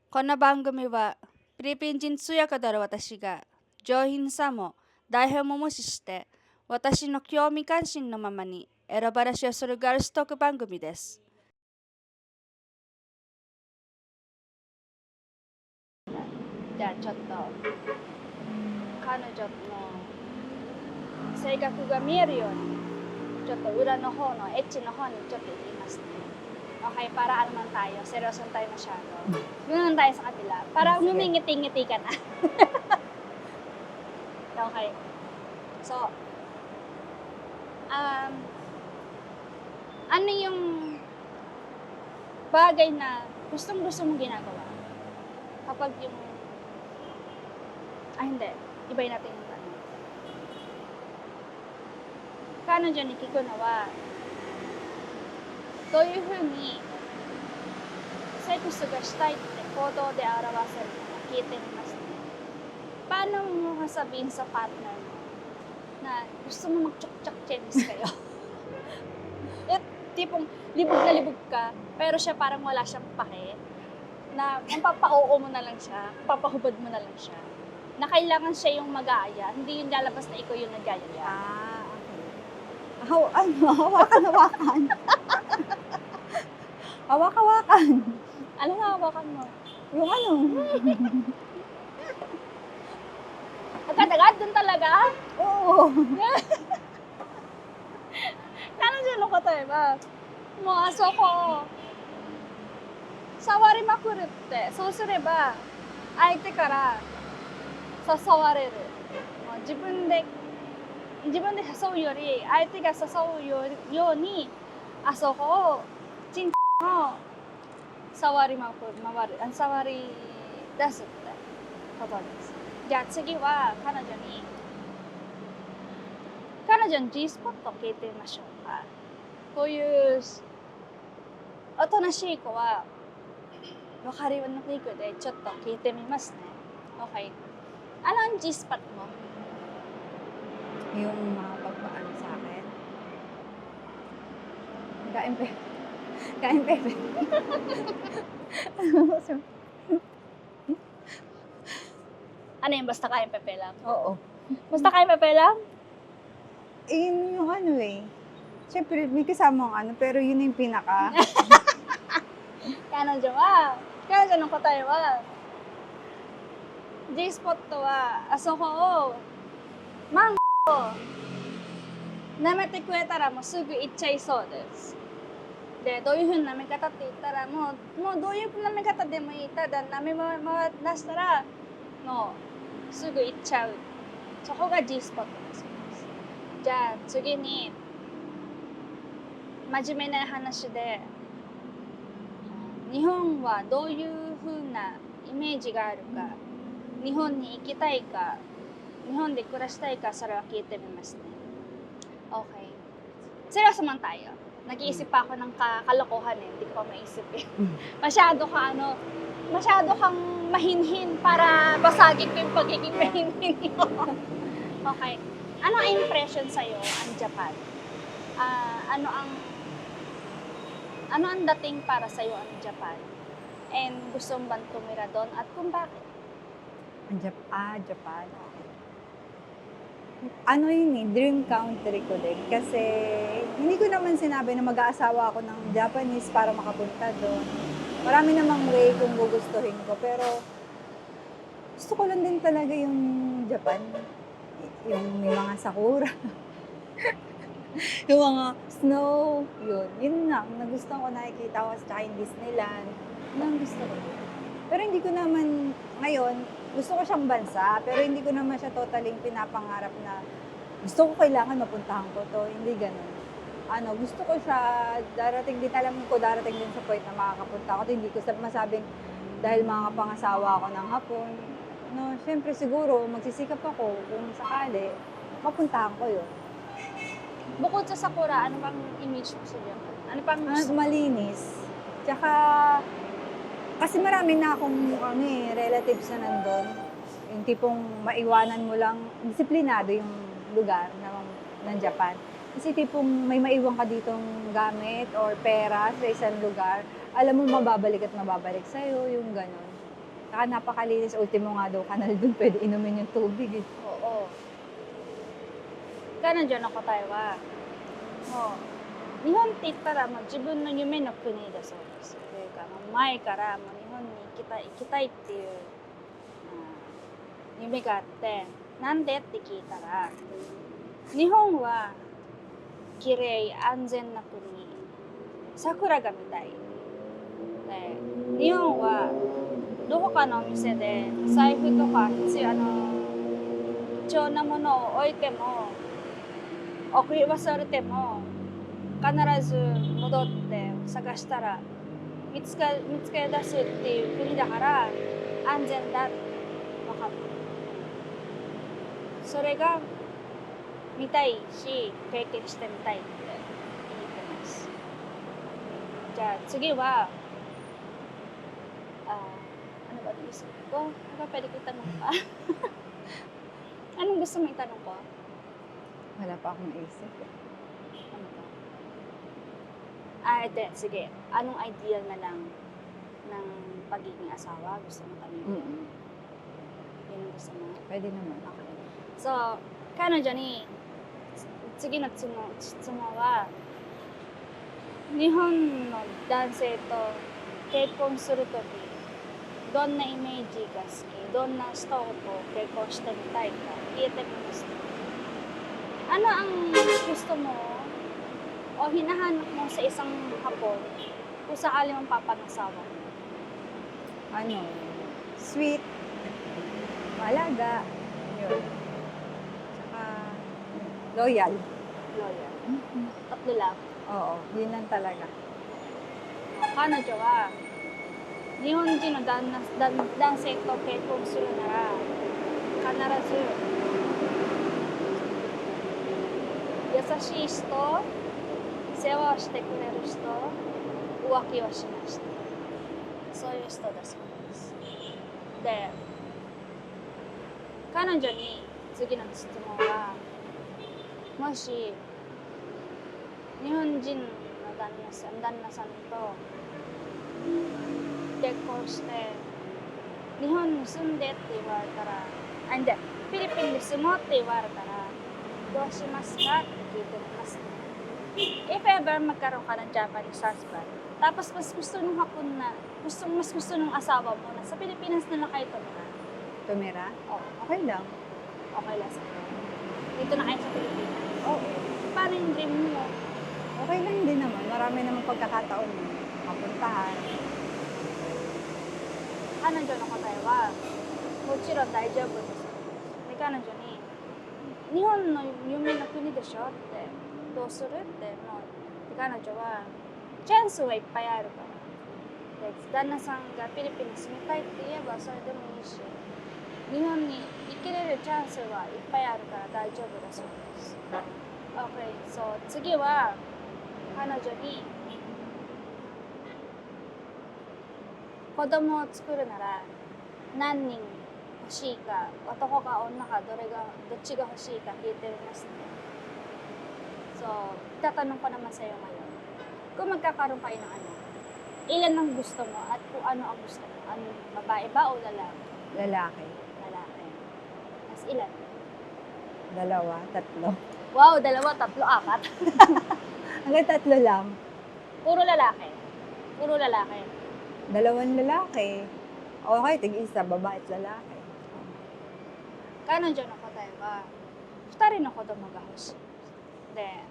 この番組はフィリピン人通訳である私が上品さも台本も無視して私の興味関心のままにエロ話をするガールストーク番組です。じゃあちょっと彼女の性格が見えるようにちょっと裏の方のエッチの方にちょっと行きますね。Okay, para ano man tayo, seryoso tayo masyado. Doon naman tayo sa kabila. Para Sige. ngumingiti-ngiti ka na. Okay. So, ano yung bagay na gustong-gusto mong ginagawa? Kapag yung... hindi. Ibay natin yung tanong. 彼女に聞くのは、どういうふうにセックスがしたいって行動で表せるのか聞いてみますね。Paano mo sasabihin sa partner mo na gusto mo mag-chok-chok chenis kayo? At tipong libog na libog ka, pero siya parang wala siyang pake, na mapapa-oo mo na lang siya, papahubad mo na lang siya, na kailangan siya yung mag-aaya, hindi yung lalabas na ikaw yung nag-aaya. Okay. Hawakan-hawakan. Hawak-hawakan. Ano nga hawakan mo? Yung ano? Agad-agad dun talaga? Oo. 彼女の答えは、もうあそこを触りまくるって、そうすれば相手から誘われる。もう自分で誘うより相手が誘うようにあそこをチンを触り出すってことです。じゃあ次は彼女に G スポットを聞いてみましょうか。こういうおとなしい子は分かりにくいのでちょっと聞いてみますね。Okay. Ano ang G spot mo? Yung makapagpaano sa akin. Kain pepe. Ano yung basta kain pepe lang? Oo. Basta kain pepe lang? Yun yung ano eh. Siyempre, may kasamang ano, pero yun yung pinaka. 彼女の答えは G スポットはあそこをマンを舐めてくれたらもうすぐ行っちゃいそうです。で、どういうふうな舐め方って言ったらもうどういう舐め方でもいい。ただ舐め回出したらもうすぐ行っちゃう。そこが G スポットだそうです。じゃあ次に真面目な話で日本はどういうふうなイメージがあるか、日本に行きたいか、日本で暮らしたいか、それは聞いてみますね。Okay. Seryoso man tayo. Nag-iisip pa ako ng kalokohan eh. Hindi ko pa maisip eh. Masyado kang mahinhin para basagin ko yung pagiging mahinhin mo. Okay. Ano ang impression sa'yo ang Japan? Ano ang dating para sa'yo ang Japan? And gusto mo bang tumira doon at kung bakit? Japan. Ano yun eh, dream country ko din. Kasi hindi ko naman sinabi na mag-aasawa ako ng Japanese para makapunta doon. Marami namang way kung gugustuhin ko. Pero gusto ko lang din talaga yung Japan. Yung may mga sakura. Yung mga snow. Yun lang. Nagustuhan ko, nakikita ko sa yung Disneyland. Yun ang gusto ko. Pero hindi ko naman ngayon, gusto ko siyang bansa, pero hindi ko naman siya totally pinapangarap na gusto ko kailangan mapuntahan ko to. Hindi ganun. Gusto ko siya, darating din sa point na makakapunta ako. Hindi ko masabing dahil mga pangasawa ako ng Hapon. Siyempre siguro, magsisikap ako kung sakali, mapuntahan ko yun. Bukod sa sakura, ano bang image mo sa Japan? Ano pang gusto mo? Malinis. Tsaka, kasi marami na akong relatives na nandun. Yung tipong maiwanan mo lang, disiplinado yung lugar ng Japan. Kasi tipong may maiwan ka ditong gamit or pera sa isang lugar, alam mo mababalik at mababalik sa'yo, yung gano'n. Saka napakalinis. Ultimo nga daw, kanal dun pwede inumin yung tubig eh. Oo. 彼女の答えはもう日本って言ったらもう自分の夢の国だそうです。というかもう前からもう日本に行きたいっていう、夢があってなんでって聞いたら日本は綺麗安全な国桜が見たいで日本はどこかのお店で財布とか貴重なものを置いても送り忘れても必ず戻って探したら見つけ出すっていう国だから安全だって分かった。それが見たいし経験してみたいって言ってます。じゃあ次はano ba naisip ko? Ano ba pwede ko itanong pa? Anong gusto mo itanong ko? Wala pa akong isip eh. Ano ba? Ito, sige. Anong ideal na lang ng pagiging asawa? Gusto mo kami? Yun ang gusto mo? Pwede naman. Okay. So, 彼女に次の質問は日本の男性と結婚するときどんなイメージが好きどんな人と結婚してみたいか聞いてみます。Ano ang gusto mo o hinahanap mo sa isang Hapon kung sakali mong papangasawa mo? Ano, sweet, malaga, yun. Tsaka, loyal. Loyal. Tatlo lang. Oo, yun lang talaga. 彼女は日本人の男性と結婚するなら必ず優しい人、世話をしてくれる人、浮気をしました。そういう人だそうです。で、彼女に次の質問は、もし日本人の旦那さんと結婚して日本に住んでって言われたら、hindi、フィリピンに住もうって言われたらどうしますかって聞いてみますね。If ever magkaroon ka ng Japanese husband, tapos mas gusto nung Hapon na, mas gusto nung asawa mo na sa Pilipinas na lang kayo tumira. Tumira? Oo. Okay lang. Okay lang sa'yo. Dito na kayo sa Pilipinas. Oo. Paano yung dream mo? Okay lang din naman. Marami naman pagkakataon mo. Mapuntahan. 彼女の答えはもちろん大丈夫です。で、彼女に日本の夢の国でしょってどうするってもうで彼女はチャンスはいっぱいあるからで旦那さんがフィリピンに住みたいって言えばそれでもいいし日本に生きれるチャンスはいっぱいあるから大丈夫だそうです。Okay, so 次は彼女に子供を作るなら何人欲しいか男か女かどっちが欲しいか聞いてみますね。So, tatanong ko naman sa'yo ngayon. Kung magkakaroon kayo ng ilan ang gusto mo at kung ano ang gusto mo? Ano, babae ba o lalaki? Lalaki. Lalaki. Mas ilan? 2, 3. Wow, 2, 3, 4. Hanggang 3 lang. Puro lalaki. Puro lalaki. 2 lalaki. Okay, tig-isa, babae at lalaki. 彼女の答えは2人の子供が欲しい。で、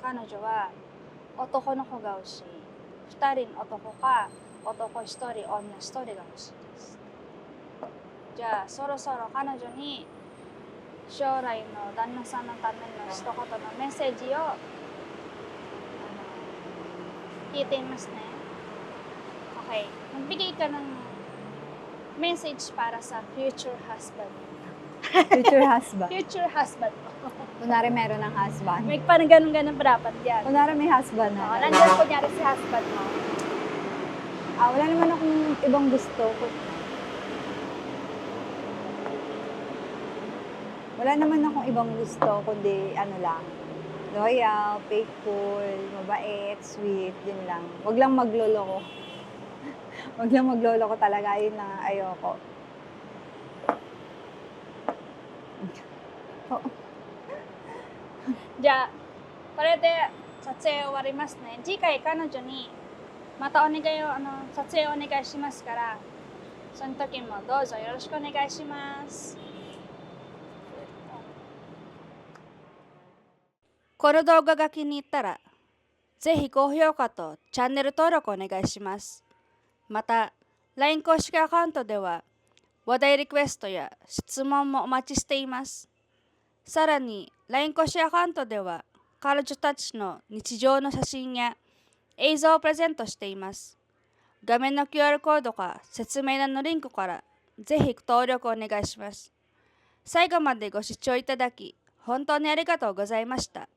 彼女は男の子が欲しい。2人の男か男1人、女1人が欲しいです。じゃあそろそろ彼女に将来の旦那さんのための一言のメッセージを聞いていますね。Okay, magbigay ka ng message para sa future husband. Future husband. Future husband mo. Kunwari meron ng husband. May parang ganun-ganun pa dapat yan. Kunwari may husband na. Nandiyan kunyari si husband mo. Wala naman akong ibang gusto. Wala naman akong ibang gusto, kundi ano lang. loyal, faithful, mabait, sweet, yun lang. Wag lang magloloko. Wag lang magloloko talaga, yun lang ang ayoko. Oh, じゃあこれで撮影終わりますね。次回彼女にまたお願いを撮影お願いしますから、その時もどうぞよろしくお願いします。この動画が気に入ったら、ぜひ高評価とチャンネル登録お願いします。また、LINE 公式アカウントでは、話題リクエストや質問もお待ちしています。さらに、LINE 公式アカウントでは、彼女たちの日常の写真や映像をプレゼントしています。画面の QR コードか説明欄のリンクからぜひ登録お願いします。最後までご視聴いただき、本当にありがとうございました。